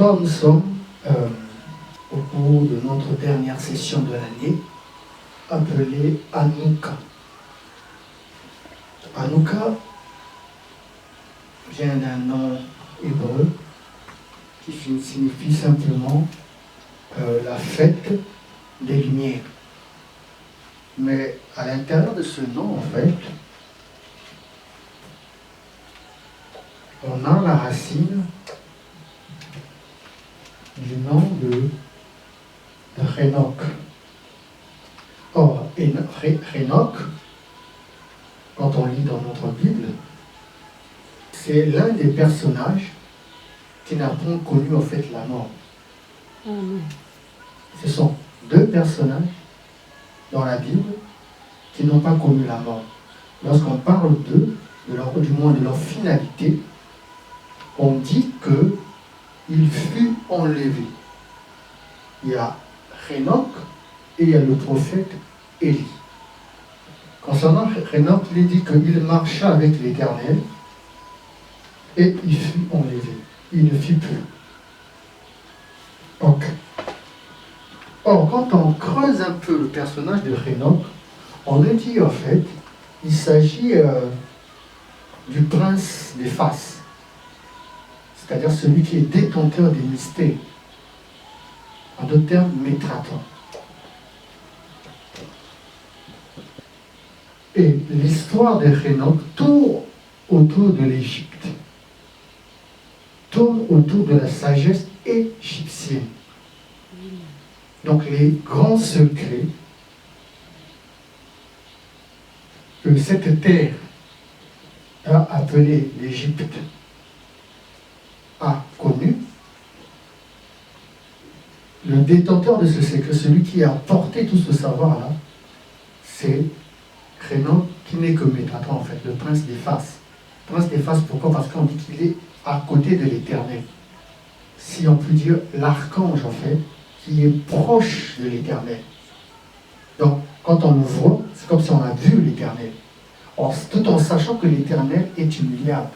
soir, nous sommes au cours de notre dernière session de l'année, appelée Hanouka. Hanouka vient d'un nom hébreu qui signifie simplement la fête des Lumières. Mais à l'intérieur de ce nom, en fait, on a la racine du nom de Hénoch. Or, Hénoch, quand on lit dans notre Bible, c'est l'un des personnages qui n'a pas connu en fait la mort. Ce sont deux personnages dans la Bible qui n'ont pas connu la mort. Lorsqu'on parle d'eux, du moins de leur finalité, on dit qu'il fut enlevé. Il y a Hénoch et il y a le prophète Élie. Concernant Hénoch, il dit qu'il marcha avec l'Éternel et il fut enlevé. Il ne fut plus. Donc, or, quand on creuse un peu le personnage de Hénoch, on nous dit en fait, il s'agit du prince des faces, c'est-à-dire celui qui est détenteur des mystères, en d'autres termes, Métraton. Et l'histoire de Hénoch tourne autour de l'Égypte, tourne autour de la sagesse égyptienne. Donc les grands secrets que cette terre a appelée l'Égypte a connu, le détenteur de ce secret, celui qui a porté tout ce savoir-là, c'est Hénoch, qui n'est que Métraton, en fait, le prince des faces. Prince des faces, pourquoi? Parce qu'on dit qu'il est à côté de l'Éternel. Si on peut dire l'archange, en fait, qui est proche de l'Éternel. Donc, quand on le voit, c'est comme si on a vu l'Éternel. Tout en sachant que l'Éternel est humiliable.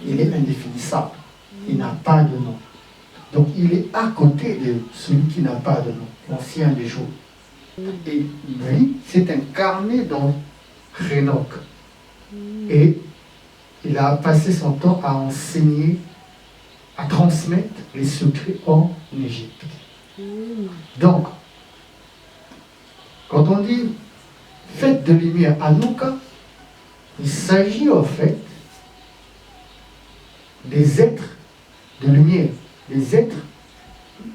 Il est indéfinissable. Il n'a pas de nom. Donc, il est à côté de celui qui n'a pas de nom, l'ancien des jours. Et lui s'est incarné dans Hénoch. Et il a passé son temps à enseigner, à transmettre les secrets en Égypte. Donc, quand on dit fête de lumière Hanouka, il s'agit en fait des êtres de lumière, des êtres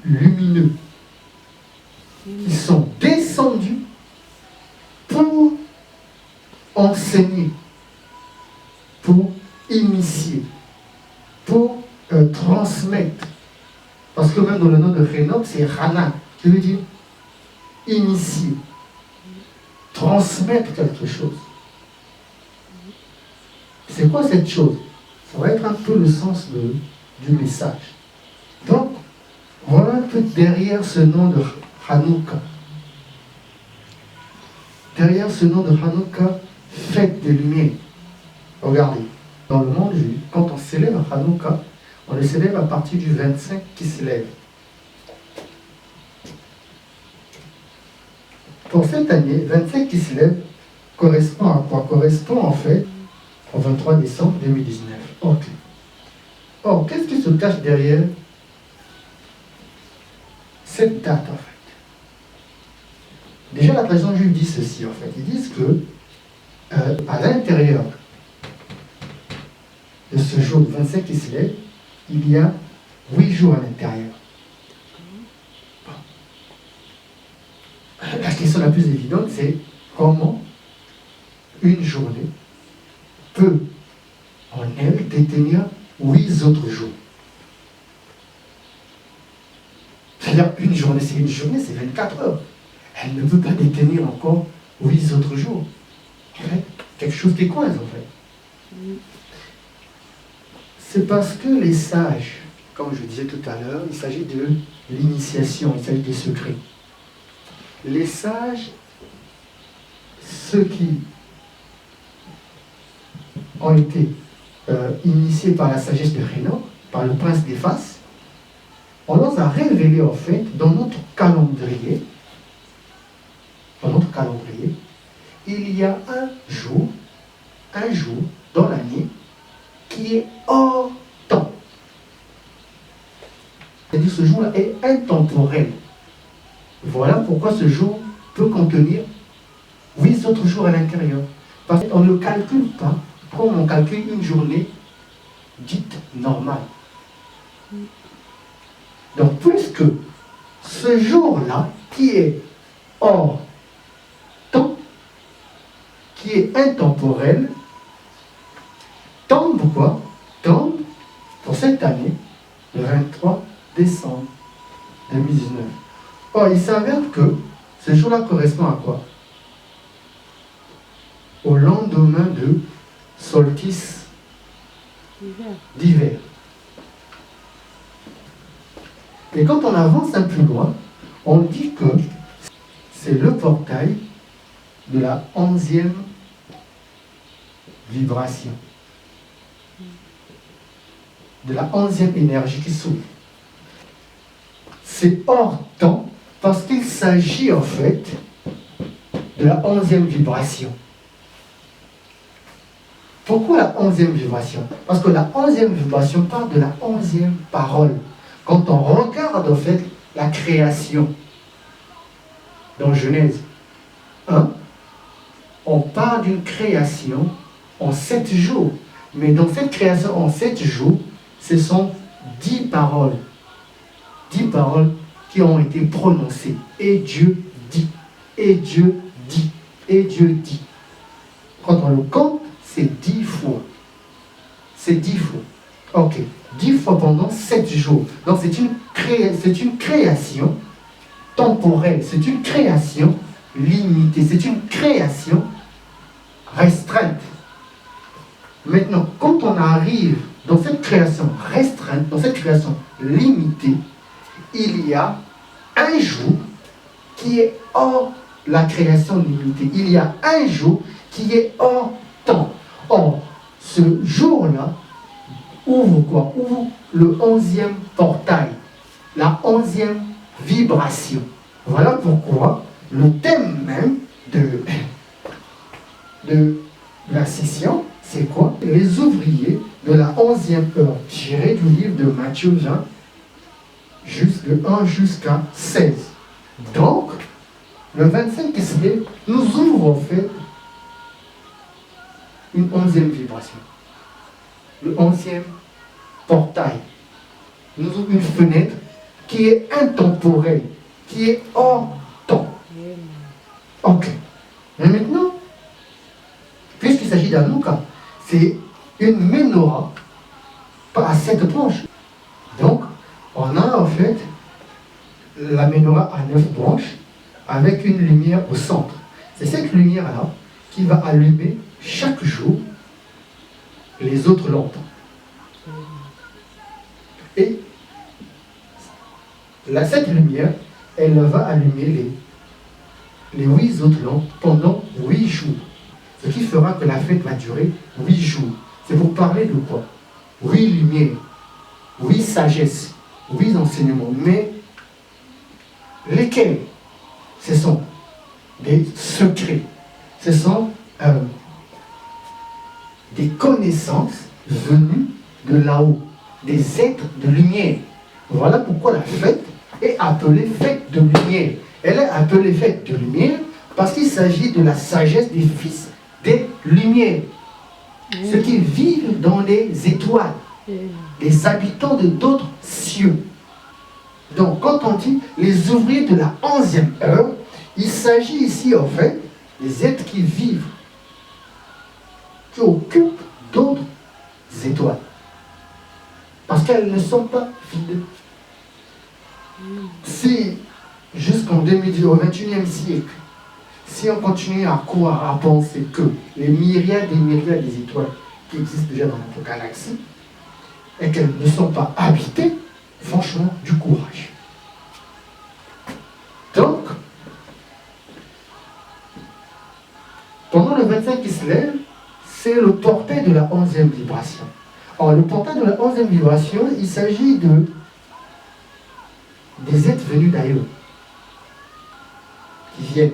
lumineux qui sont descendus pour enseigner, pour initier, pour transmettre. Parce que même dans le nom de Hénoch, c'est Hana, qui veut dire initier, transmettre quelque chose. C'est quoi cette chose? Ça va être un peu le sens du message. Donc, voilà un peu derrière ce nom de Hanouka. Derrière ce nom de Hanouka, fête des lumières. Regardez, dans le monde juif, quand on célèbre Hanouka, on le célèbre à partir du 25 qui se lève. Pour cette année, 25 qui se lève correspond à quoi? Correspond en fait au 23 décembre 2019. Ok. Or, qu'est-ce qui se cache derrière cette date en fait? Déjà, la tradition juive dit ceci en fait. Ils disent que à l'intérieur de ce jour 25 qui se lève, il y a 8 jours à l'intérieur. La question la plus évidente, c'est comment une journée peut en elle détenir 8 autres jours. C'est-à-dire, une journée, c'est 24 heures. Elle ne peut pas détenir encore 8 autres jours. En fait, quelque chose qui coince, en fait. C'est parce que les sages, comme je disais tout à l'heure, il s'agit de l'initiation, il s'agit des secrets. Les sages, ceux qui ont été initiés par la sagesse de Hénoch, par le prince des faces, on nous a révélé en fait dans notre calendrier, il y a un jour dans l'année qui est hors temps. C'est-à-dire ce jour-là est intemporel. Voilà pourquoi ce jour peut contenir 8 autres jours à l'intérieur. Parce qu'on ne calcule pas comme on calcule une journée dite normale. Donc, puisque ce jour-là, qui est hors temps, qui est intemporel, tombe quoi? Tombe pour cette année, le 23 décembre 2019. Or, il s'avère que ce jour-là correspond à quoi? Au lendemain de solstice d'hiver. Et quand on avance un peu plus loin, on dit que c'est le portail de la 11e vibration, de la 11e énergie qui s'ouvre. C'est hors temps parce qu'il s'agit en fait de la 11e vibration. Pourquoi la 11e vibration? Parce que la 11e vibration parle de la 11e parole. Quand on regarde en fait la création dans Genèse 1, on parle d'une création en 7 jours. Mais dans cette création en 7 jours, ce sont 10 paroles. 10 paroles qui ont été prononcées. Et Dieu dit, et Dieu dit, et Dieu dit. Quand on le compte, c'est 10 fois. C'est 10 fois. Ok. 10 fois pendant 7 jours. Donc c'est une création temporelle. C'est une création limitée. C'est une création restreinte. Maintenant, quand on arrive dans cette création restreinte, dans cette création limitée, il y a un jour qui est hors la création limitée. Il y a un jour qui est hors temps. Or, ce jour-là ouvre quoi? Ouvre le 11e portail, la 11e vibration. Voilà pourquoi le thème même de la session, c'est quoi? Les ouvriers de la 11e heure, tiré du livre de Matthieu 20, de 1 jusqu'à 16. Donc, le 25 qui se lève nous ouvre en fait une 11e vibration. Le 11e portail nous ouvre une fenêtre qui est intemporelle, qui est hors temps. Ok. Mais maintenant, puisqu'il s'agit d'Hanouka, c'est une menorah à 7 branches. Donc, on a en fait la menorah à 9 branches avec une lumière au centre. C'est cette lumière-là qui va allumer chaque jour les autres lampes. Et cette lumière, elle va allumer les 8 autres lampes pendant 8 jours. Ce qui fera que la fête va durer 8 jours. C'est pour parler de quoi? 8 lumières, 8 sagesses, 8 enseignements. Mais lesquels? Ce sont des secrets. Ce sont des connaissances venues de là-haut, des êtres de lumière. Voilà pourquoi la fête est appelée fête de lumière. Elle est appelée fête de lumière parce qu'il s'agit de la sagesse des fils des lumières. Ceux qui vivent dans les étoiles, les habitants de d'autres cieux. Donc quand on dit les ouvriers de la 11e heure, il s'agit ici en fait des êtres qui vivent, qui occupent d'autres étoiles. Parce qu'elles ne sont pas vides. Si, jusqu'en 2010, au XXIe siècle, si on continue à croire, à penser que les myriades et myriades des étoiles qui existent déjà dans notre galaxie, et qu'elles ne sont pas habitées, franchement, du courage. Donc, pendant le 25 qui se lève, c'est le portail de la 11e vibration. Alors, le portail de la 11e vibration, il s'agit venus d'ailleurs, qui viennent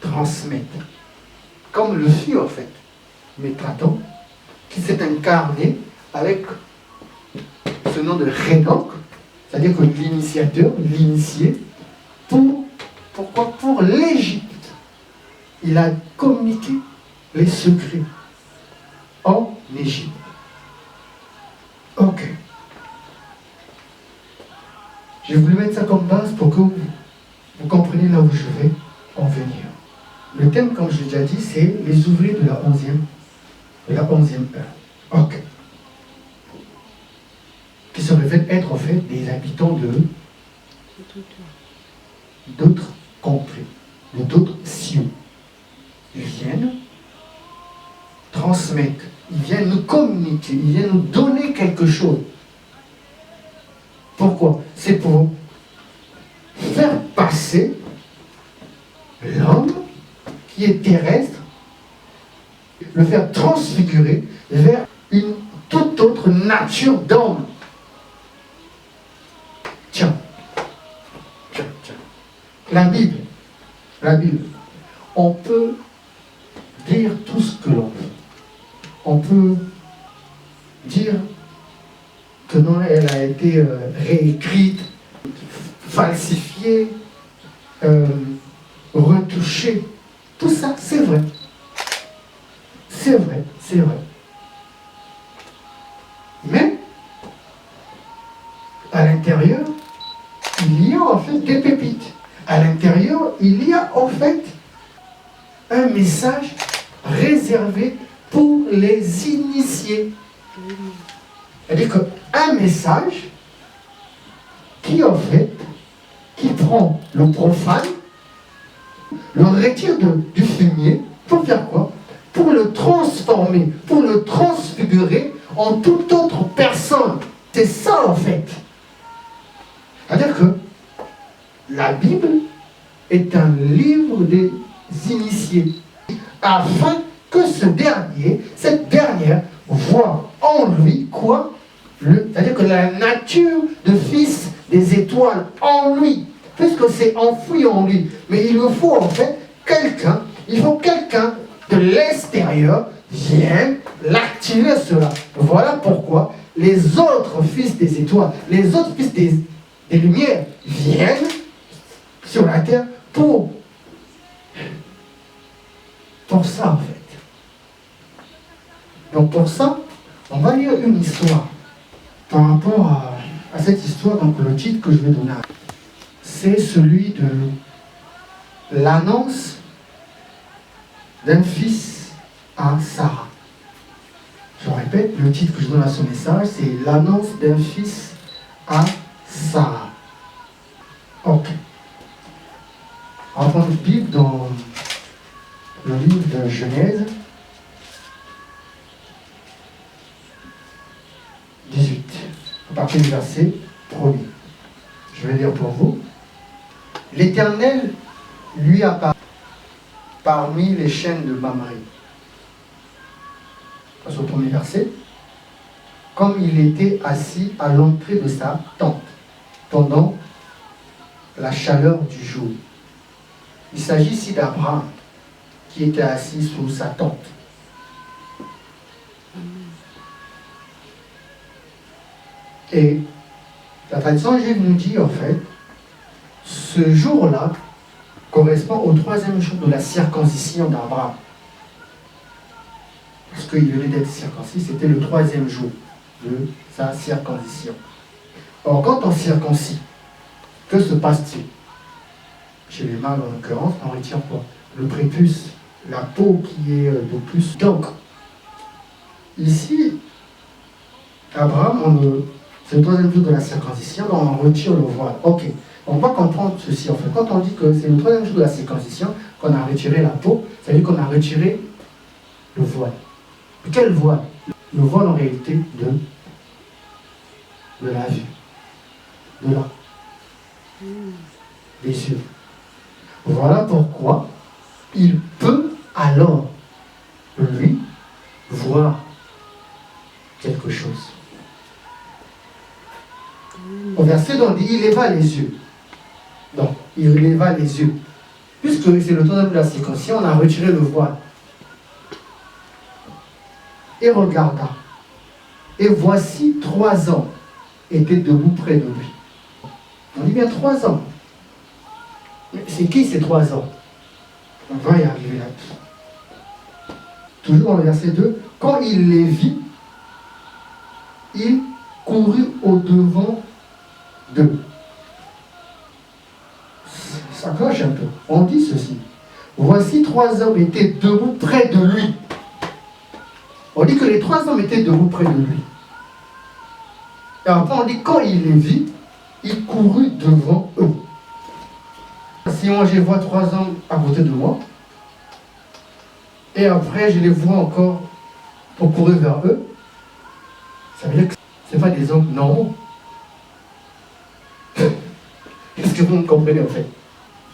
transmettre, comme le fut en fait Métraton, qui s'est incarné avec ce nom de Hénoch, c'est-à-dire que l'initiateur, l'initié, pourquoi? Pour l'Égypte. Il a communiqué les secrets en Égypte. Ok. Je voulais mettre ça comme base pour que vous compreniez là où je vais en venir. Le thème, comme je l'ai déjà dit, c'est les ouvriers de la 11e heure. Ok. Qui se révèlent être en fait des habitants d'autres contrées, d'autres cieux. Ils viennent transmettre, ils viennent nous communiquer, ils viennent nous donner quelque chose. Pourquoi? C'est pour faire passer l'homme qui est terrestre, le faire transfigurer vers une toute autre nature d'homme. Tiens. La Bible, on peut dire tout ce que l'on veut. On peut dire que non, elle a été réécrite, falsifiée, retouchée. Tout ça, c'est vrai. C'est vrai. Mais, à l'intérieur, il y a en fait des pépites. À l'intérieur, il y a en fait un message réservé pour les initiés. C'est-à-dire qu'un message qui en fait, qui prend le profane, le retire du fumier, pour faire quoi? Pour le transformer, pour le transfigurer en toute autre personne. C'est ça en fait. C'est-à-dire que la Bible est un livre des initiés, afin que cette dernière, voit en lui quoi? C'est-à-dire que la nature de fils des étoiles en lui, puisque c'est enfoui en lui. Mais il lui faut en fait quelqu'un, de l'extérieur vienne l'activer cela. Voilà pourquoi les autres fils des étoiles, les autres fils des lumières viennent sur la terre pour ça en fait. Donc pour ça, on va lire une histoire. Par rapport à cette histoire, donc le titre que je vais donner, c'est celui de l'annonce d'un fils à Sarah. Je répète, le titre que je donne à ce message, c'est l'annonce d'un fils à Sarah. Ok. On va prendre une Bible dans le livre de Genèse 18, à partir du verset 1er. Je vais lire pour vous. L'Éternel lui apparut parmi les chaînes de Mamré. Passe au premier verset. Comme il était assis à l'entrée de sa tente pendant la chaleur du jour. Il s'agit ici d'Abraham qui était assis sous sa tente. Et la tradition juive nous dit en fait, ce jour-là correspond au 3e jour de la circoncision d'Abraham. Parce qu'il venait d'être circoncis, c'était le 3e jour de sa circoncision. Or, quand on circoncis, que se passe-t-il? Chez les mâles en l'occurrence, on retire quoi? Le prépuce, la peau qui est de plus. Donc, ici, Abraham, c'est le 3e jour de la circoncision, donc on retire le voile. Ok, on va comprendre ceci en fait. Quand on dit que c'est le 3e jour de la circoncision, qu'on a retiré la peau, ça veut dire qu'on a retiré le voile. Quel voile? Le voile en réalité de la vue, de là, des yeux. Voilà pourquoi il peut alors, lui, voir quelque chose. Au verset, on dit, il leva les yeux il releva les yeux. Puisque c'est le temps de la circoncision, on a retiré le voile. Et regarda. Et voici 3 hommes étaient debout près de lui. On dit bien 3 hommes. Mais c'est qui ces 3 hommes? On va y arriver là. Toujours dans le verset 2. Quand il les vit, il courut au-devant d'eux. Ça cloche un peu. On dit ceci. Voici 3 hommes étaient debout près de lui. On dit que les 3 hommes étaient debout près de lui. Et après on dit quand il les vit, il courut devant eux. Si moi je vois 3 hommes à côté de moi, et après je les vois encore pour courir vers eux, ça veut dire que ce n'est pas des hommes normaux. Est-ce que vous me comprenez en fait?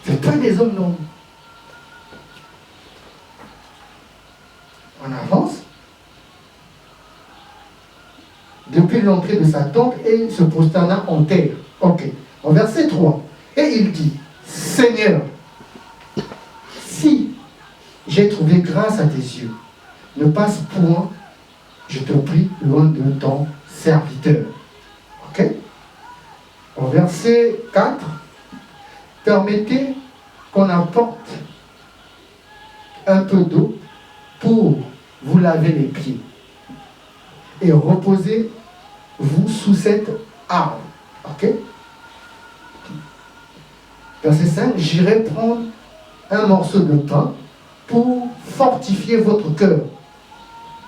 Ce n'est pas des hommes normaux. On avance. Depuis l'entrée de sa tente, et il se prosterna en terre. Ok. En verset 3. Et il dit, Seigneur, si j'ai trouvé grâce à tes yeux, ne passe point, je te prie, loin de ton serviteur. Ok. En verset 4, permettez qu'on apporte un peu d'eau pour vous laver les pieds et reposez-vous sous cette arbre. Ok? Verset 5, j'irai prendre un morceau de pain pour fortifier votre cœur.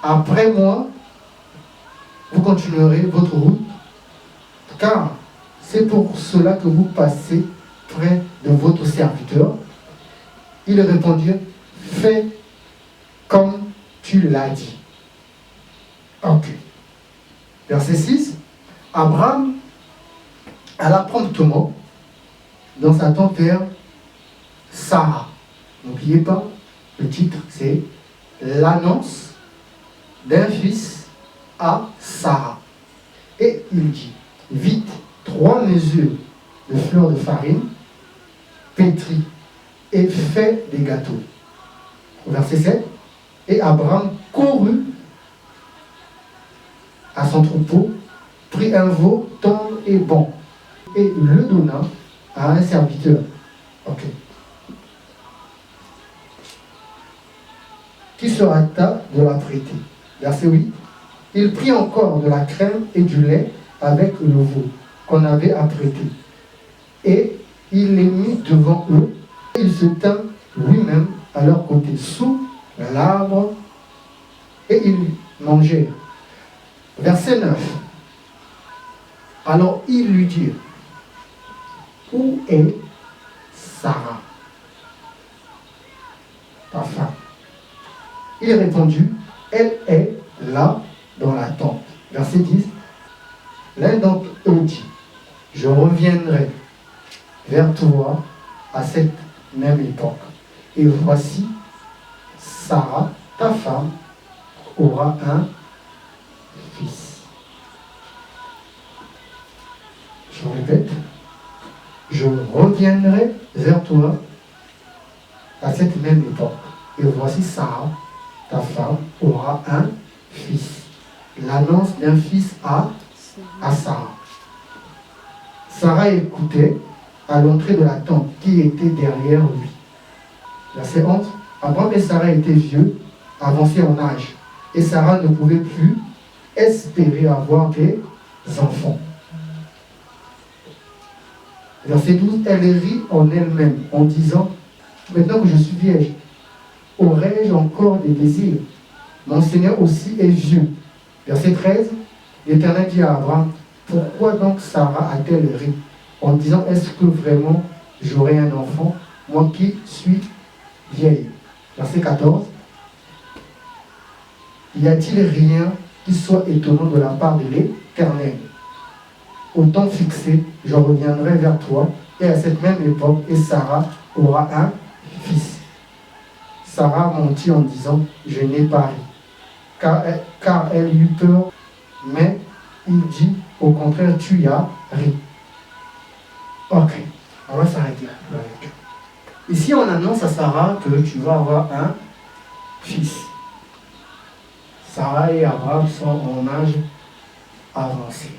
Après moi, vous continuerez votre route, car c'est pour cela que vous passez près de votre serviteur. Il répondit, fais comme tu l'as dit. Ok. Verset 6. Abraham alla promptement dans sa tente vers Sarah. N'oubliez pas, le titre c'est l'annonce d'un fils à Sarah. Et il dit, vite, 3 mesures de fleurs de farine, pétris et fait des gâteaux. Verset 7. Et Abraham courut à son troupeau, prit un veau tendre et bon, et le donna à un serviteur. Ok. Qui se hâta de la prêter. Verset 8. Il prit encore de la crème et du lait avec le veau qu'on avait apprêté. Et il les mit devant eux. Il se tint lui-même à leur côté sous l'arbre et ils mangèrent. Verset 9. Alors ils lui dirent, où est Sarah, ta femme? Il répondit, elle est là dans la tente. Verset 10. L'un d'entre eux dit, je reviendrai vers toi à cette même époque. Et voici, Sarah, ta femme, aura un fils. Je répète, je reviendrai vers toi à cette même époque. Et voici, Sarah, ta femme, aura un fils. L'annonce d'un fils à Sarah. Sarah écoutait à l'entrée de la tente qui était derrière lui. Verset 11. Abraham et Sarah étaient vieux, avancés en âge, et Sarah ne pouvait plus espérer avoir des enfants. Verset 12. Elle rit en elle-même en disant, maintenant que je suis vierge, aurais-je encore des désirs? Mon Seigneur aussi est vieux. Verset 13. L'Éternel dit à Abraham, pourquoi donc Sarah a-t-elle ri en disant, est-ce que vraiment j'aurai un enfant, moi qui suis vieille? Verset 14. Y a-t-il rien qui soit étonnant de la part de l'Éternel? Au temps fixé, je reviendrai vers toi, et à cette même époque, et Sarah aura un fils. Sarah mentit en disant, je n'ai pas ri, car elle eut peur, mais il dit, au contraire, tu y as ri. Ok. On va s'arrêter là. Ici, on annonce à Sarah que tu vas avoir un fils. Sarah et Abraham sont en âge avancé.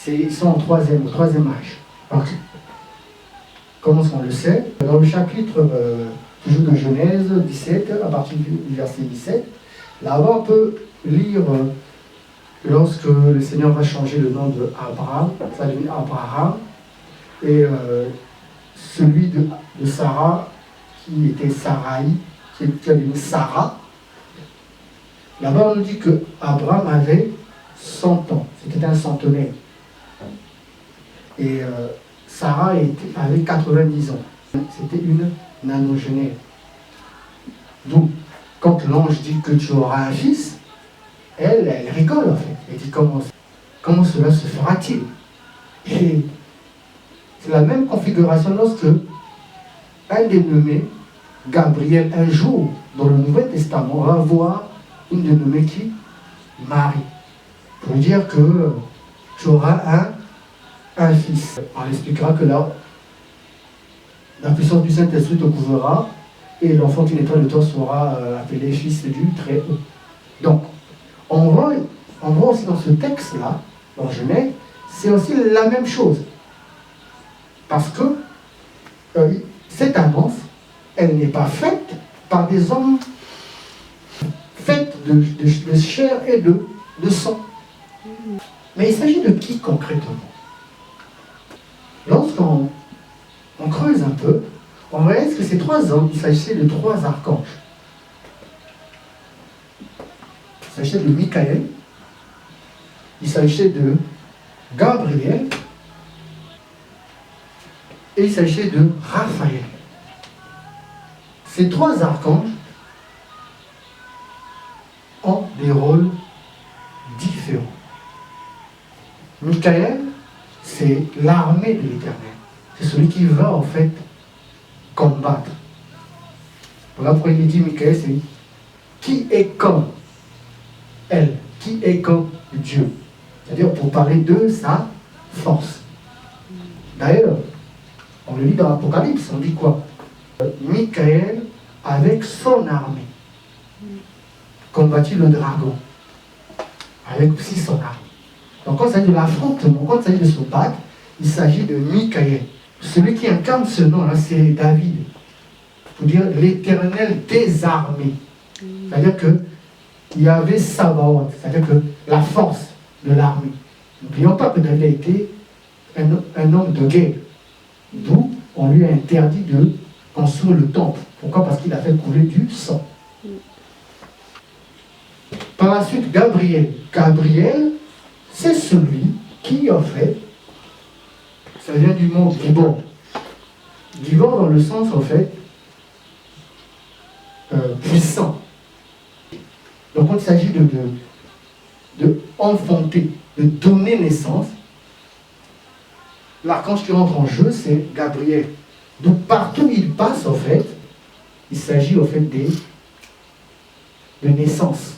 Ils sont au troisième âge. Donc, comme on le sait, dans le chapitre toujours de Genèse 17, à partir du verset 17, là-bas on peut lire lorsque le Seigneur va changer le nom de Abraham, ça devient Abraham, et celui de Sarah, qui était Sarai, qui a devenu Sarah. Là-bas on nous dit que Abraham avait 100 ans, c'était un centenaire. Et Sarah avait 90 ans. C'était une nanogénaire. Donc, quand l'ange dit que tu auras un fils, elle rigole en fait. Elle dit comment cela se fera-t-il? Et c'est la même configuration lorsque un dénommé, Gabriel, un jour, dans le Nouveau Testament, va voir une dénommée qui? Marie. Pour dire que tu auras un fils. On expliquera que là, la puissance du Saint-Esprit te couvrira et l'enfant qui naîtra de toi sera appelé fils du Très-Haut. Donc, on voit aussi dans ce texte-là, dans Genèse, c'est aussi la même chose. Parce que cette annonce, elle n'est pas faite par des hommes faits de chair et de sang. Mais il s'agit de qui concrètement? Lorsqu'on creuse un peu, on réalise que ces 3 hommes, il s'agissait de 3 archanges. Il s'agissait de Michael, il s'agissait de Gabriel, et il s'agissait de Raphaël. Ces 3 archanges ont des rôles différents. Michael, c'est l'armée de l'Éternel. C'est celui qui va en fait combattre. Voilà pourquoi il dit Michael, c'est qui est comme elle, qui est comme Dieu. C'est-à-dire pour parler de sa force. D'ailleurs, on le lit dans l'Apocalypse, on dit quoi? Michael, avec son armée, combattit le dragon. Avec aussi son armée. Donc quand il s'agit de l'affrontement, quand il s'agit de se battre, il s'agit de Michael. Celui qui incarne ce nom-là, c'est David. Il faut dire l'Éternel des armées. C'est-à-dire qu'il y avait Sabaoth, c'est-à-dire que la force de l'armée. N'oublions pas que David a été un homme de guerre. D'où on lui a interdit de construire le temple. Pourquoi? Parce qu'il a fait couler du sang. Par la suite, Gabriel. Gabriel, c'est celui qui, en fait, ça vient du mot Gibor. Gibor dans le sens, en fait, puissant. Donc, quand il s'agit de enfanter, de donner naissance, l'archange qui rentre en jeu, c'est Gabriel. Donc, partout où il passe, en fait, il s'agit, en fait, de naissance.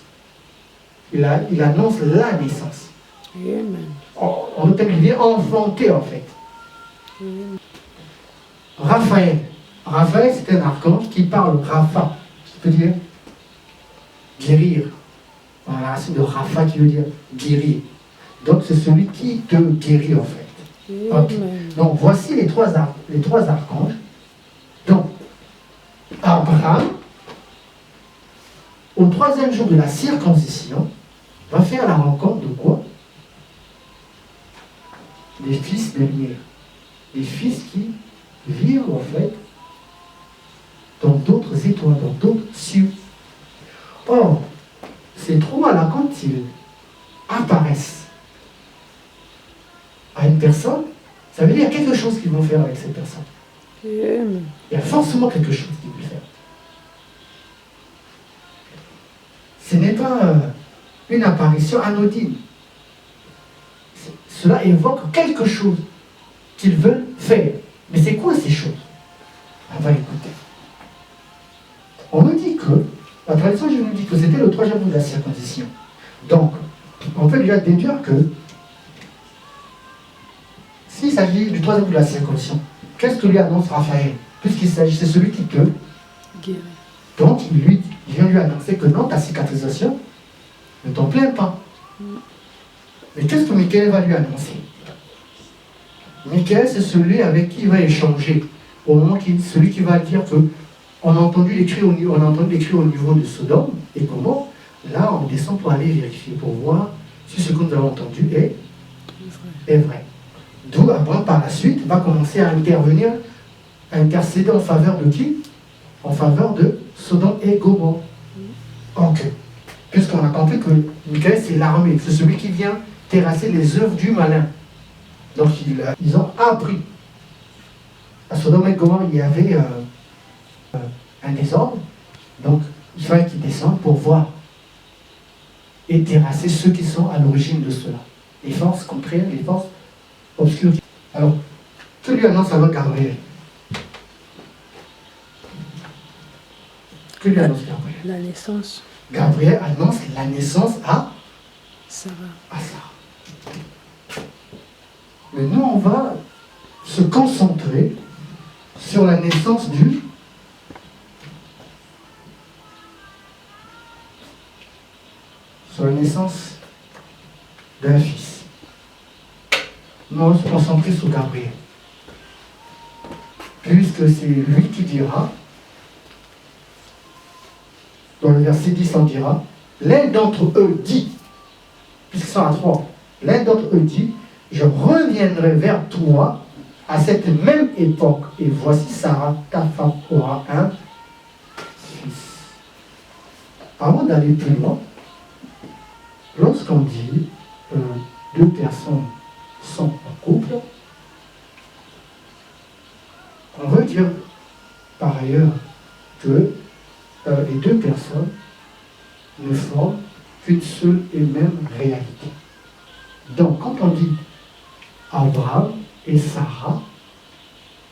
Il annonce la naissance. Amen. En d'autres termes, il vient enfanter, en fait. Amen. Raphaël. Raphaël, c'est un archange qui parle Rapha. Ça veut dire guérir. Voilà, la racine de Rapha qui veut dire guérir. Donc, c'est celui qui te guérit, en fait. Okay. Donc, voici les trois archanges. Donc, Abraham, au 3e jour de la circoncision, va faire la rencontre de quoi? Des fils de lumière. Des fils qui vivent, en fait, dans d'autres étoiles, dans d'autres cieux. Or, ces trois-là, quand ils apparaissent à une personne, ça veut dire qu'il y a quelque chose qu'ils vont faire avec cette personne. Il y a forcément quelque chose qu'ils vont faire. Ce n'est pas une apparition anodine. Cela évoque quelque chose qu'ils veulent faire. Mais c'est quoi ces choses? On va écouter. On me dit que, la tradition je nous dit que c'était le 3e jour de la circoncision. Donc, on peut déjà déduire que si s'agit du troisième de la circoncision, qu'est-ce que lui annonce Raphaël? Puisqu'il s'agit, c'est celui qui peut guérir. Donc, il vient lui annoncer que non, ta cicatrisation, ne t'en plains pas. Mais qu'est-ce que Michael va lui annoncer? Michael, c'est celui avec qui il va échanger. Au moment celui qui va dire que on a entendu l'écrit au niveau de Sodome et comment. Là, on descend pour aller vérifier, pour voir si ce que nous avons entendu est vrai. D'où Abraham, par la suite, va commencer à intervenir, à intercéder en faveur de qui? En faveur de Sodome et Gomorrhe. Ok. Puisqu'on a compris que Michael, c'est l'armée, c'est celui qui vient terrasser les œuvres du malin. Donc, ils ont appris. À Sodome et Gomorrhe, il y avait un désordre. Donc, il fallait qu'ils descendent pour voir et terrasser ceux qui sont à l'origine de cela. Les forces contraires, les forces obscures. Alors, que lui annonce alors Gabriel? Que lui annonce Gabriel? La naissance. Gabriel annonce la naissance à Sarah. Mais nous, on va se concentrer sur la naissance d'un fils. Nous allons se concentrer sur Gabriel. Puisque c'est lui qui dira, dans le verset 10, on dira, l'un d'entre eux dit, puisqu'ils sont à trois, l'un d'entre eux dit, je reviendrai vers toi à cette même époque, et voici Sarah, ta femme, aura un fils. Avant d'aller plus loin, lorsqu'on dit deux personnes sont en couple, on veut dire par ailleurs que les deux personnes ne forment qu'une seule et même réalité. Donc, quand on dit Abraham et Sarah,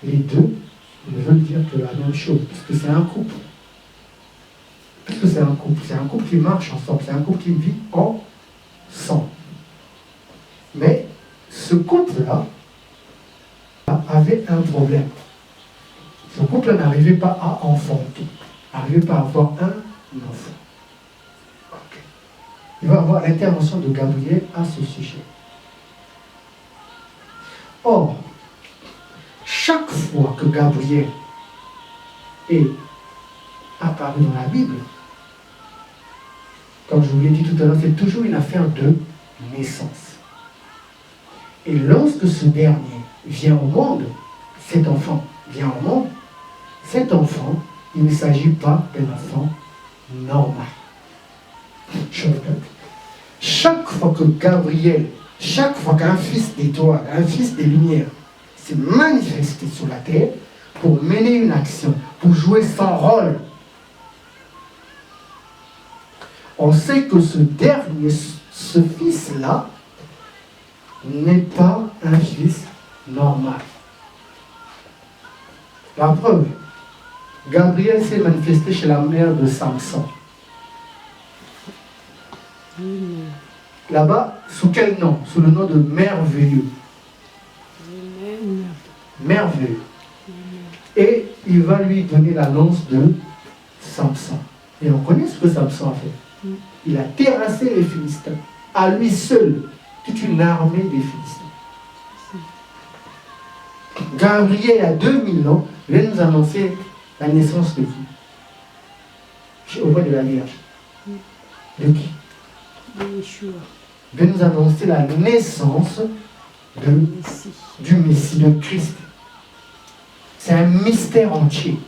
les deux ne veulent dire que la même chose, puisque c'est un couple. C'est un couple qui marche ensemble, c'est un couple qui vit ensemble. Mais ce couple-là avait un problème. Ce couple n'arrivait pas à enfanter, n'arrivait pas à avoir un enfant. Okay. Il va y avoir l'intervention de Gabriel à ce sujet. Or, chaque fois que Gabriel est apparu dans la Bible, comme je vous l'ai dit tout à l'heure, c'est toujours une affaire de naissance. Et lorsque ce dernier vient au monde, cet enfant vient au monde, cet enfant, il ne s'agit pas d'un enfant normal. Je répète. Chaque fois que Gabriel, chaque fois qu'un fils d'étoile, un fils des lumières s'est manifesté sur la terre pour mener une action, pour jouer son rôle, on sait que ce fils-là, n'est pas un fils normal. La preuve, Gabriel s'est manifesté chez la mère de Samson. Là-bas, sous quel nom? Sous le nom de merveilleux. Merveilleux. Et il va lui donner l'annonce de Samson. Et on connaît ce que Samson a fait. Il a terrassé les Philistins. À lui seul, toute une armée des Philistins. Gabriel, il y a 2000 ans, vient nous annoncer la naissance de qui? Auprès de la Vierge. De qui? De Yeshua. Vient nous annoncer la naissance du Messie, de Christ. C'est un mystère entier.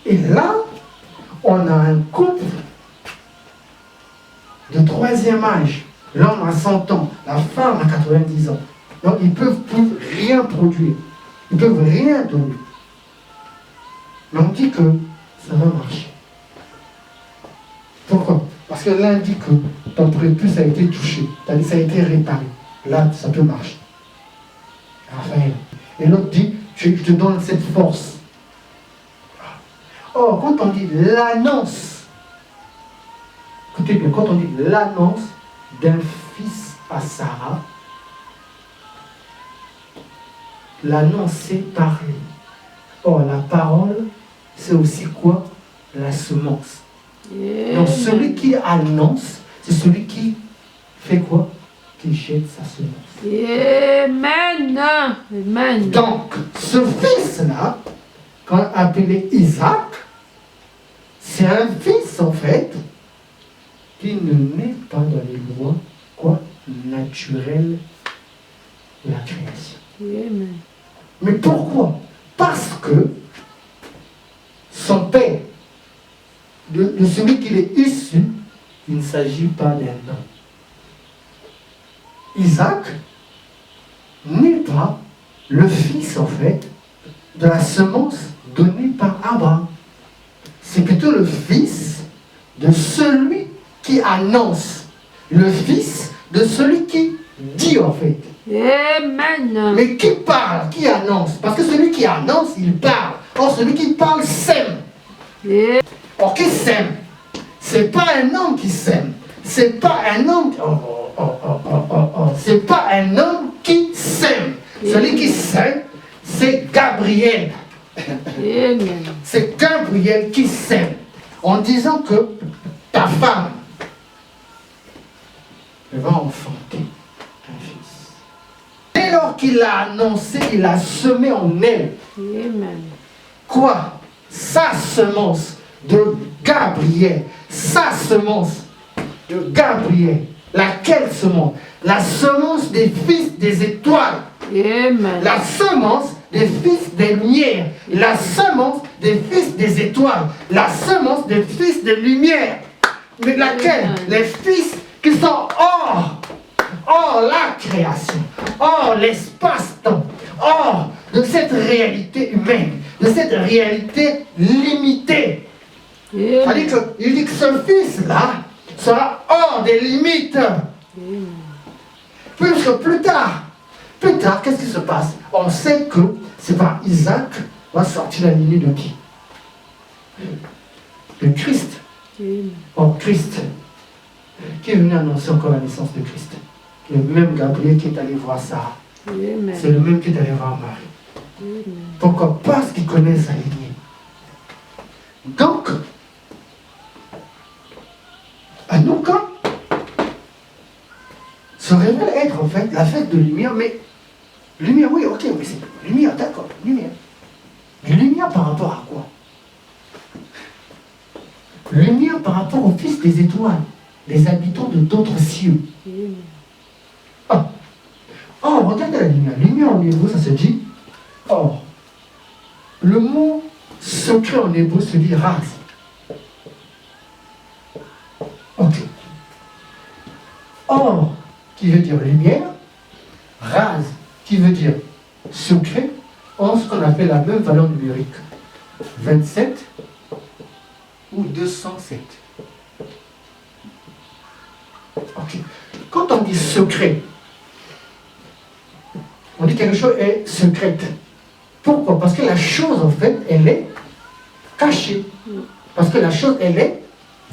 Et là, on a un couple de troisième âge. L'homme a 100 ans, la femme a 90 ans. Donc ils ne peuvent plus rien produire. Ils ne peuvent rien donner. Mais on dit que ça va marcher. Pourquoi? Parce que l'un dit que ton prépuce a été touché, ça a été réparé. Là, ça peut marcher. Raphaël. Et l'autre dit, je te donne cette force. Or, quand on dit l'annonce, écoutez bien, quand on dit l'annonce d'un fils à Sarah, l'annoncer parler. Or, la parole, c'est aussi quoi? La semence. Donc, celui qui annonce, c'est celui qui fait quoi? Qui jette sa semence. Amen. Amen. Donc, ce fils-là, qu'on appelait Isaac, c'est un fils, en fait, qui ne naît pas dans les lois, quoi, naturelles de la création. Amen. Mais pourquoi? Parce que son père, de celui qu'il est issu, il ne s'agit pas d'un homme. Isaac n'est pas le fils, en fait, de la semence donnée par Abraham. C'est plutôt le fils de celui qui annonce, le fils de celui qui dit, en fait. Amen. Mais qui parle, qui annonce? Parce que celui qui annonce, il parle. Or, celui qui parle sème. Or, qui sème? C'est pas un homme qui sème. C'est pas un homme. C'est pas un homme qui sème. Celui qui sème, c'est Gabriel. Amen. C'est Gabriel qui sème. En disant que ta femme, elle va enfanter un fils. Dès lors qu'il l'a annoncé, il a semé en elle. Amen. Quoi? Sa semence de Gabriel. Sa semence de Gabriel. Laquelle semence? La semence des fils des étoiles. Amen. La semence des fils des lumières. La semence des fils des étoiles. La semence des fils des lumières. Mais laquelle? Les fils qui sont hors la création, hors l'espace-temps, hors de cette réalité humaine, de cette réalité limitée. Il dit que ce fils-là sera hors des limites. Puisque plus tard, qu'est-ce qui se passe? On sait que c'est par Isaac va sortir la lignée de qui? De Christ. Or, Christ, qui est venu annoncer encore la naissance de Christ. Le même Gabriel qui est allé voir Sarah. C'est le même qui est allé voir Marie. Pourquoi? Parce qu'il connaît sa lignée. Donc, Hanouka se révèle être en fait la fête de lumière, mais lumière, oui, ok, mais c'est lumière, d'accord, lumière. Mais lumière par rapport à quoi? Lumière par rapport aux fils des étoiles, les habitants de d'autres cieux. Regardez la lumière. Lumière en hébreu, ça se dit or. Le mot secret en hébreu se dit raz. Ok. Or, qui veut dire lumière, raz, qui veut dire secret, ont ce qu'on appelle la même valeur numérique. 27 ou 207. Ok. Quand on dit secret, on dit quelque chose est secrète. Pourquoi? Parce que la chose, en fait, elle est cachée. Parce que la chose, elle est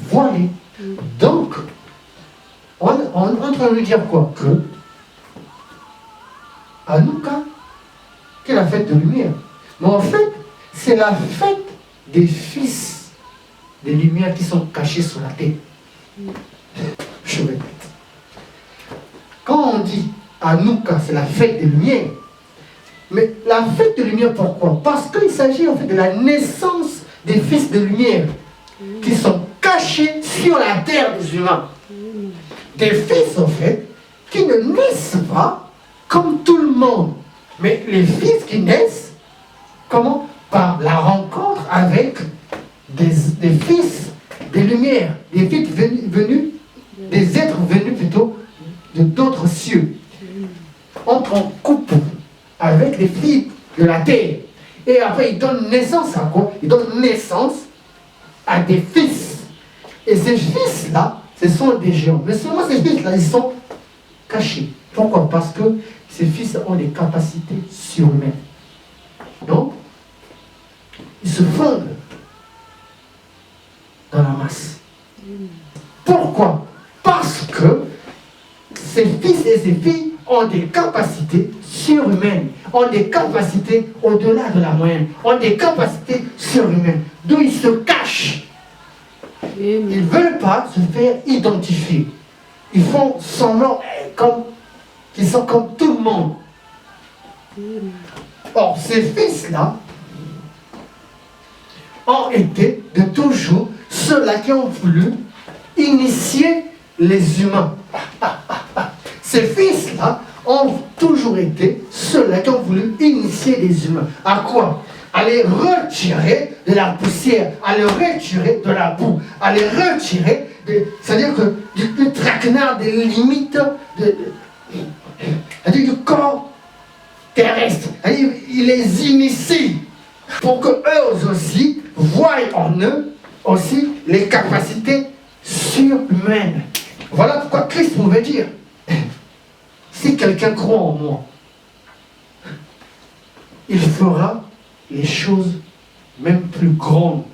voilée. Donc, on est en train de lui dire quoi? Que Hanouka, qui est la fête de lumière. Mais en fait, c'est la fête des fils des lumières qui sont cachés sous la terre. Je répète. Quand on dit Hanouka, c'est la fête des lumières. Mais la fête de lumière, pourquoi? Parce qu'il s'agit en fait de la naissance des fils de lumière qui sont cachés sur la terre des humains. Des fils, en fait, qui ne naissent pas comme tout le monde. Mais les fils qui naissent, comment? Par la rencontre avec des fils des lumières, des fils venus, des êtres venus plutôt de d'autres cieux. Entre en couple avec les filles de la terre. Et après, ils donnent naissance à quoi? Ils donnent naissance à des fils. Et ces fils-là, ce sont des géants. Mais seulement ces fils-là, ils sont cachés. Pourquoi? Parce que ces fils ont des capacités surhumaines. Donc, ils se fondent dans la masse. Pourquoi? Parce que ces fils et ces filles ont des capacités surhumaines, ont des capacités au-delà de la moyenne, ont des capacités surhumaines, d'où ils se cachent. Ils ne veulent pas se faire identifier. Ils font semblant qu'ils sont comme tout le monde. Or, ces fils-là ont été de toujours ceux-là qui ont voulu initier les humains. Ces fils-là ont toujours été ceux-là qui ont voulu initier les humains. À quoi? À les retirer de la poussière, à les retirer de la boue, à les retirer, c'est-à-dire que du traquenard des limites du corps terrestre. Il les initie pour que eux aussi voient en eux aussi les capacités surhumaines. Voilà pourquoi Christ pouvait dire, si quelqu'un croit en moi, il fera les choses même plus grandes.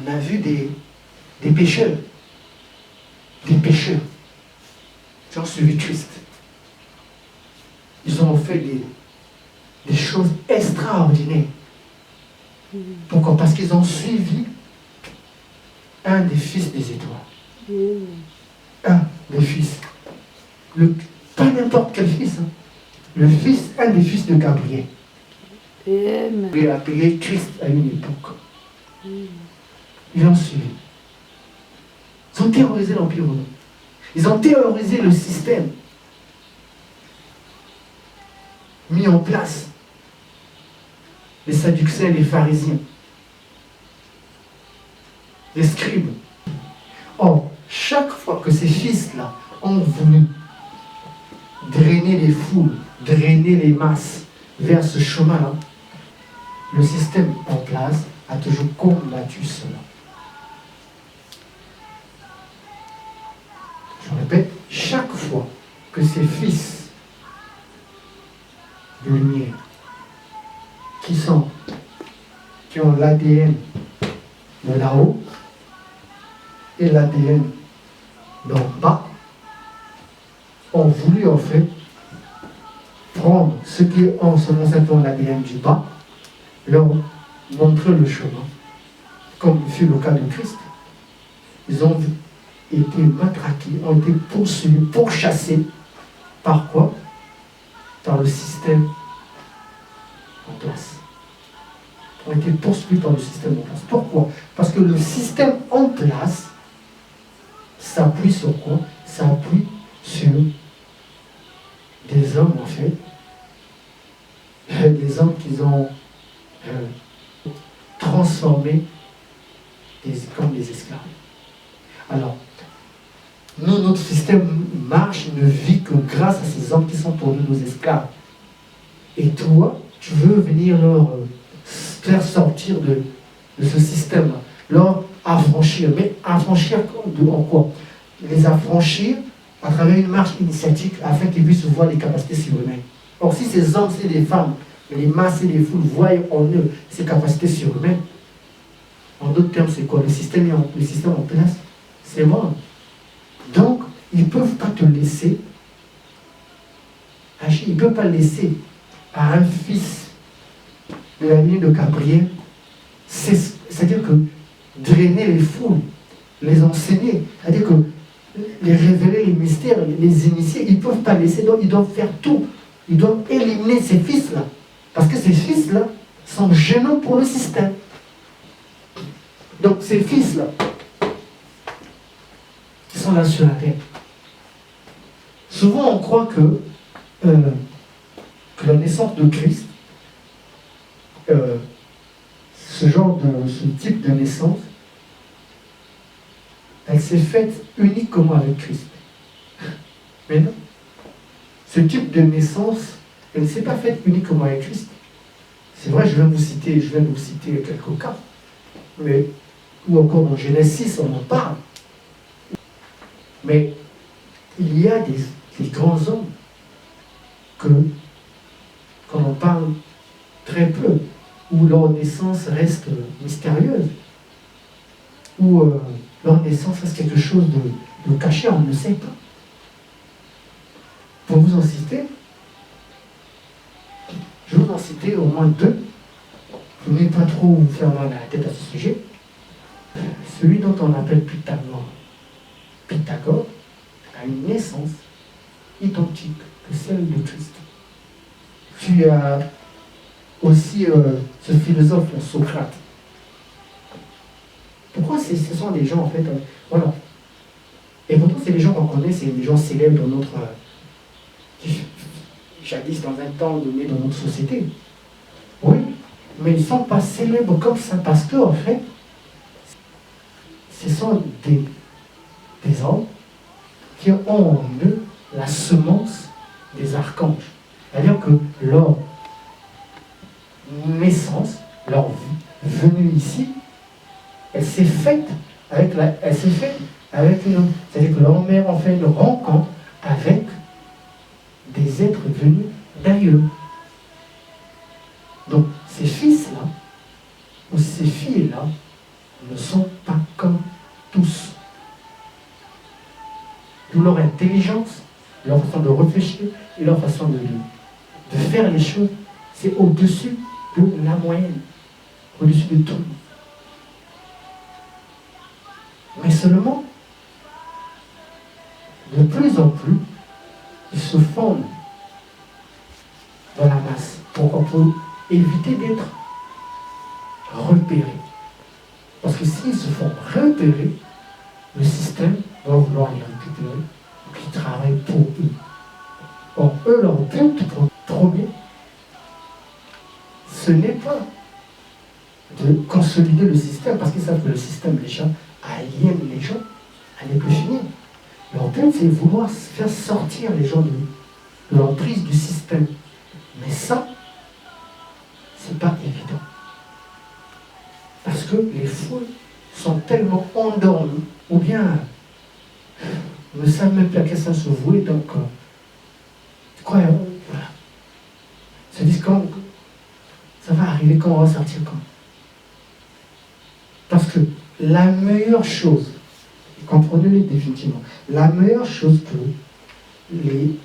On a vu des pécheurs qui ont suivi Christ. Ils ont fait des choses extraordinaires. Pourquoi? Parce qu'ils ont suivi un des fils des étoiles. Un des fils. Pas n'importe quel fils. Un des fils de Gabriel. Il est appelé Christ à une époque. Ils l'ont suivi. Ils ont terrorisé l'Empire romain. Ils ont terrorisé le système mis en place. Les Sadducéens, les pharisiens, les scribes. Or, chaque fois que ces fils-là ont voulu drainer les foules, drainer les masses vers ce chemin-là, le système en place a toujours combattu cela. Je répète, chaque fois que ces fils de lumière qui ont l'ADN de là-haut et l'ADN d'en bas, ont voulu en fait prendre ceux qui ont selon certains l'ADN du bas, leur montrer le chemin, comme fut le cas de Christ. Ils ont été matraqués, ont été poursuivis, pourchassés. Par quoi? Par le système en place. Ont été poursuivis par le système en place. Pourquoi? Parce que le système en place s'appuie sur quoi? S'appuie sur des hommes, en fait, des hommes qu'ils ont transformés comme des esclaves. Alors, nous, notre système marche, ne vit que grâce à ces hommes qui sont pour nous nos esclaves. Et toi, tu veux venir leur faire sortir de ce système-là, leur affranchir. Mais affranchir en quoi? Les affranchir à travers une marche initiatique afin qu'ils puissent voir les capacités surhumaines. Or, si ces hommes, c'est des femmes, les masses et les foules voient en eux ces capacités surhumaines, en d'autres termes, c'est quoi? Le système en place, c'est mort. Donc, ils ne peuvent pas te laisser agir. Ils ne peuvent pas laisser à un fils de la ligne de Gabriel, c'est-à-dire que drainer les foules, les enseigner, c'est-à-dire que les révéler les mystères, les initier, ils ne peuvent pas laisser, donc ils doivent faire tout. Ils doivent éliminer ces fils-là. Parce que ces fils-là sont gênants pour le système. Donc ces fils-là, qui sont là sur la terre, souvent on croit que la naissance de Christ, ce type de naissance, elle s'est faite uniquement avec Christ. Mais non. Ce type de naissance, elle ne s'est pas faite uniquement avec Christ. C'est vrai, je viens de vous citer quelques cas. Mais, ou encore dans Genèse 6, on en parle. Mais il y a des grands hommes qu'on en parle très peu, où leur naissance reste mystérieuse, où leur naissance reste quelque chose de caché, on ne sait pas. vous en citer. Je vais vous en citer au moins deux. Je ne vais pas trop vous faire mal à la tête à ce sujet. Celui dont on appelle Pythagore. Pythagore a une naissance identique que celle de Christ. Puis aussi ce philosophe Socrate. Pourquoi ce sont des gens en fait, voilà. Et pourtant c'est des gens qu'on connaît, c'est des gens célèbres dans notre, jadis dans un temps donné dans notre société. Oui, mais ils ne sont pas célèbres comme ça parce que en fait, ce sont des hommes qui ont en eux la semence des archanges. C'est-à-dire que leur naissance, leur venue ici, elle s'est faite avec une. C'est-à-dire que leur mère en fait une rencontre avec des êtres venus d'ailleurs. Donc ces fils-là, ou ces filles-là, ne sont pas comme tous. D'où leur intelligence, leur façon de réfléchir et leur façon de faire les choses, c'est au-dessus de la moyenne, au-dessus de tout. Mais seulement, de plus en plus, ils se fondent dans la masse. Pourquoi? Pour éviter d'être repérés. Parce que s'ils se font repérer, le système va vouloir les récupérer, donc ils travaillent pour eux. Or, eux, leur but premier, ce n'est pas de consolider le système, parce qu'ils savent que le système déjà aliène les gens à ne plus finir. Leur but, c'est de vouloir faire sortir les gens de l'emprise du système. Mais ça, c'est pas évident. Parce que les foules sont tellement endormis, ou bien ne savent même plus à quel sens se vouer, donc voilà. Se disent quand ça va arriver, quand on va sortir quand. Parce que la meilleure chose, comprenez-le définitivement, la meilleure chose que les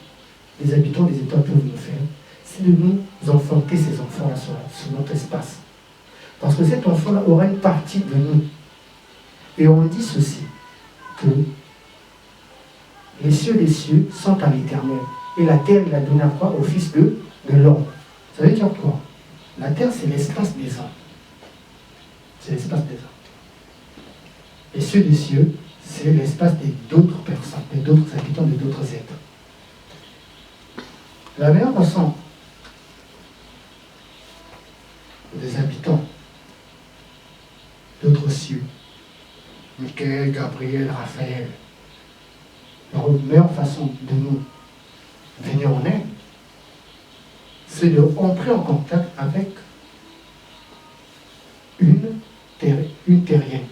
habitants des États peuvent nous faire, c'est de nous enfanter ces enfants-là sur notre espace. Parce que cet enfant-là aura une partie de nous. Et on dit ceci, que les cieux des cieux sont à l'Éternel. Et la terre, il a donné à quoi? Au Fils de l'homme. Ça veut dire quoi? La terre, c'est l'espace des hommes. C'est l'espace des hommes. Les cieux des cieux, c'est l'espace d'autres personnes, d'autres habitants, d'autres êtres. La meilleure façon des habitants d'autres cieux, Michael, Gabriel, Raphaël, leur meilleure façon de nous venir en aide, c'est de entrer en contact avec une terrienne.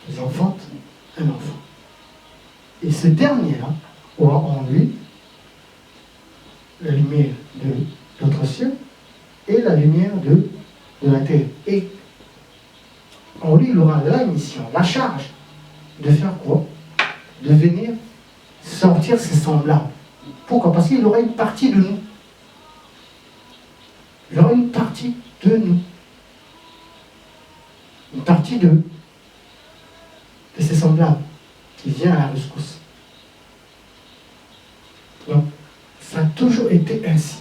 Ils enfantent un enfant. Et ce dernier-là aura en lui la lumière de d'autres cieux et la lumière de la terre. Et en lui, il aura la mission, la charge de faire quoi? De venir sortir ses semblables. Pourquoi? Parce qu'il aura une partie de nous. Il aura une partie de nous. Une partie de ses semblables qui vient à la rescousse. Donc, ça a toujours été ainsi.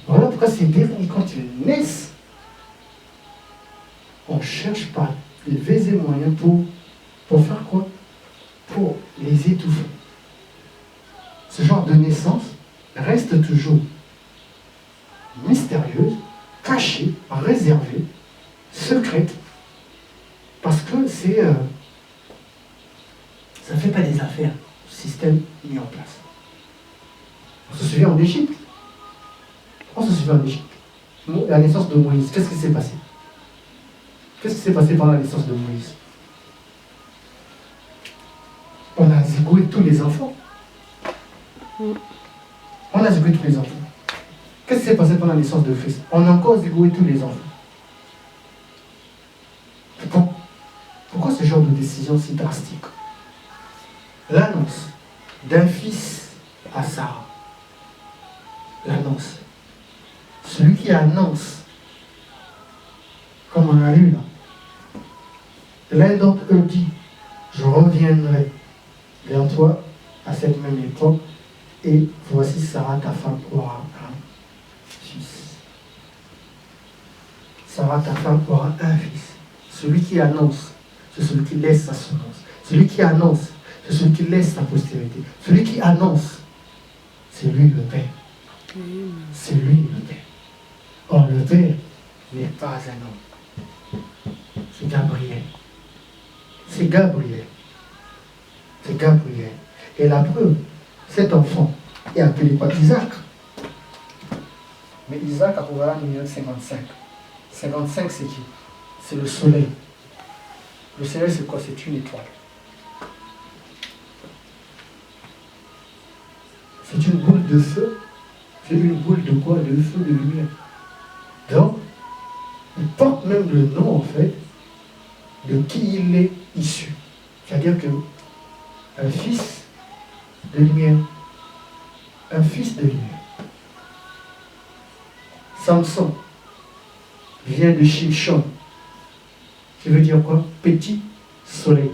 Voilà pourquoi ces derniers, quand ils naissent, on cherche par les vaisés moyens pour faire quoi? Pour les étouffer. Ce genre de naissance reste toujours mystérieuse, cachée, réservée, secrète, parce que ça ne fait pas des affaires, le système mis en place. On se souvient en Égypte. La naissance de Moïse, qu'est-ce qui s'est passé? Qu'est-ce qui s'est passé pendant la naissance de Moïse? On a zigoué tous les enfants. On a zigoué tous les enfants. Qu'est-ce qui s'est passé pendant la naissance de Christ? On a encore zigoué tous les enfants. Pourquoi ce genre de décision si drastique? L'annonce d'un fils à Sarah, l'annonce. Celui qui annonce, comme on a lu là, l'un d'entre eux dit, je reviendrai vers toi à cette même époque, et voici Sarah, ta femme, aura un fils. Sarah, ta femme, aura un fils. Celui qui annonce, c'est celui qui laisse sa semence. Celui qui annonce, c'est celui qui laisse sa postérité. Celui qui annonce, c'est lui le Père. C'est lui le Père. Or, le Père n'est pas un homme. C'est Gabriel. C'est Gabriel. C'est Gabriel. Et la preuve, cet enfant est appelé quoi? Isaac. Mais Isaac a pour valeur numéro 55. 55, c'est qui? C'est le soleil. Le soleil, c'est quoi? C'est une étoile. C'est une boule de feu. C'est une boule de quoi? De feu, de lumière. Donc, il porte même le nom, en fait, de qui il est issu. C'est-à-dire que un fils de lumière. Un fils de lumière. Samson vient de Shimshon, qui veut dire quoi? Petit soleil.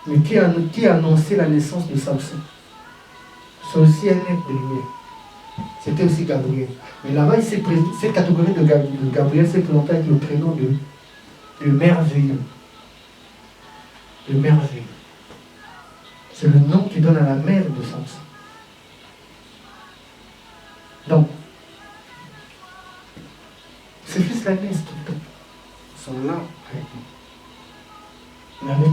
Mais qui a annoncé la naissance de Samson? C'est aussi un être de lumière. C'était aussi Gabriel. Mais là-bas, cette catégorie de Gabriel s'est présentée avec le prénom de merveilleux. De merveilleux. C'est le nom qu'il donne à la mère de Samson. Donc, ces fils-là naissent tout le temps. Ils sont là avec nous. Mais avec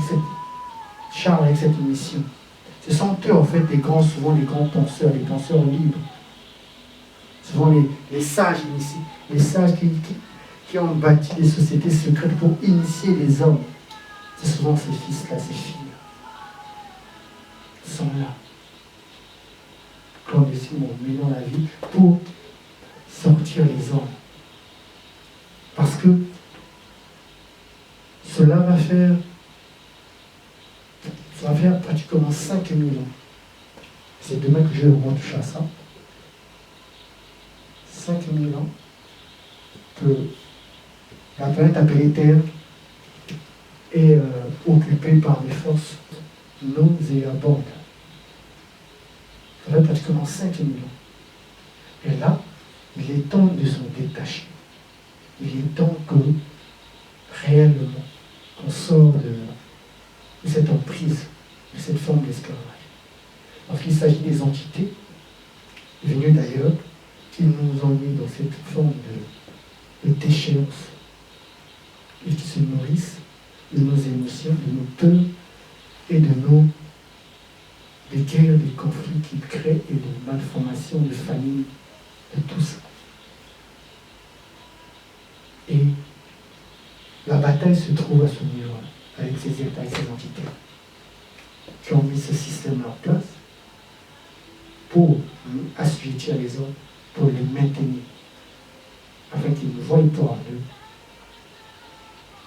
Charles, avec cette mission. Ce sont eux, en fait, souvent les grands penseurs, les penseurs libres. Souvent les sages ici, les sages qui ont bâti des sociétés secrètes pour initier les hommes. C'est souvent ces fils-là, ces filles-là. Ils sont là. Clandestinement, menant la vie pour sortir les hommes. Parce que cela va faire pratiquement 5000 ans. C'est demain que je vais toucher à ça. 5000 ans que la planète appelée Terre est occupée par des forces nauséabondes. Ça fait pratiquement 5000 ans. Et là, il est temps de s'en détacher. Il est temps que, réellement, on sort de cette emprise, de cette forme d'esclavage. Parce qu'il s'agit des entités venues d'ailleurs qui nous ont mis dans cette forme de déchéance et qui se nourrissent de nos émotions, de nos peurs et des guerres, des conflits qu'ils créent et de malformations, de familles, de tout ça. Et la bataille se trouve à ce niveau, avec ces États et ces entités qui ont mis ce système en place pour assujettir les autres, pour les maintenir, afin qu'ils ne voient pas en eux,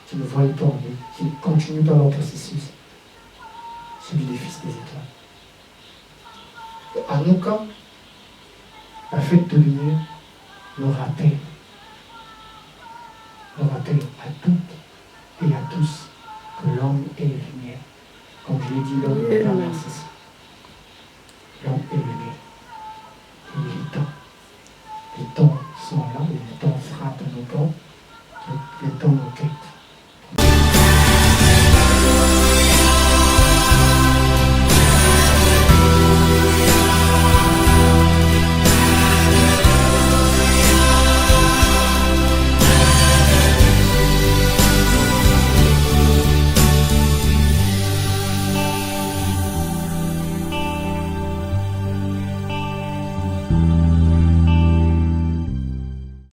qu'ils qu'ils ne continuent pas leur processus, celui des fils des étoiles. En nous, quand la fête de lumière nous rappelle